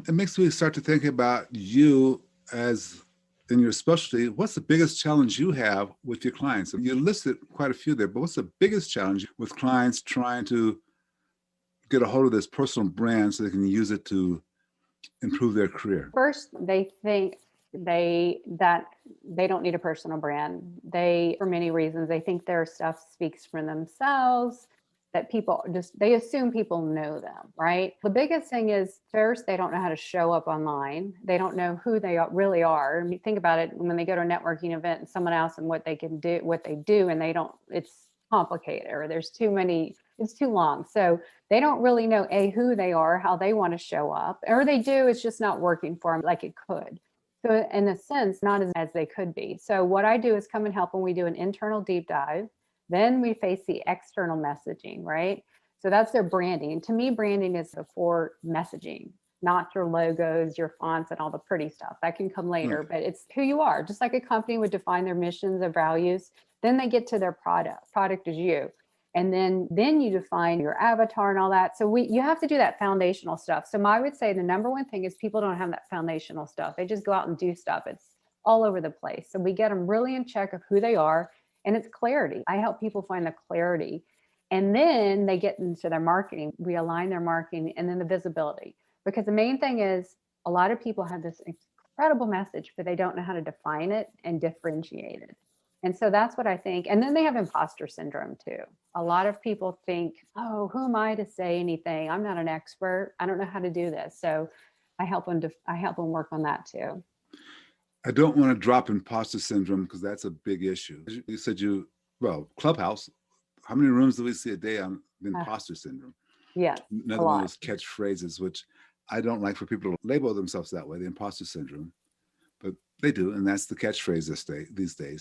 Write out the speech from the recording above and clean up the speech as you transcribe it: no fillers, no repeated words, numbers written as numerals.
it makes me start to think about you as in your specialty. What's the biggest challenge you have with your clients? You listed quite a few there, but what's the biggest challenge with clients trying to get a hold of this personal brand so they can use it to improve their career? First, they think that they don't need a personal brand. They, for many reasons, they think their stuff speaks for themselves, that people just they assume people know them, right? The biggest thing is first they don't know how to show up online. They don't know who they really are. I mean, think about it when they go to a networking event and someone asks them what they can do, what they do, and they don't, it's complicated or there's too many, it's too long. So they don't really know who they are, how they want to show up, or they do, it's just not working for them like it could. So in a sense, not as they could be. So what I do is come and help when we do an internal deep dive. Then we face the external messaging, right? So that's their branding. To me, branding is before messaging, not your logos, your fonts, and all the pretty stuff. That can come later, Right. but it's who you are. Just like a company would define their missions, their values, then they get to their product. Product is you. And then you define your avatar and all that. So you have to do that foundational stuff. So I would say the number one thing is people don't have that foundational stuff. They just go out and do stuff. It's all over the place. So we get them really in check of who they are, and it's clarity. I help people find the clarity. And then they get into their marketing. We align their marketing and then the visibility. Because the main thing is a lot of people have this incredible message, but they don't know how to define it and differentiate it. And so that's what I think. And then they have imposter syndrome too. A lot of people think, oh, who am I to say anything? I'm not an expert. I don't know how to do this. So I help them work on that too. I don't want to drop imposter syndrome because that's a big issue. You said Clubhouse, how many rooms do we see a day on the Uh, imposter syndrome? yes, a Another one of lot. those catchphrases, which I don't like for people to label themselves that way, the imposter syndrome, but they do. And that's the catchphrase these days.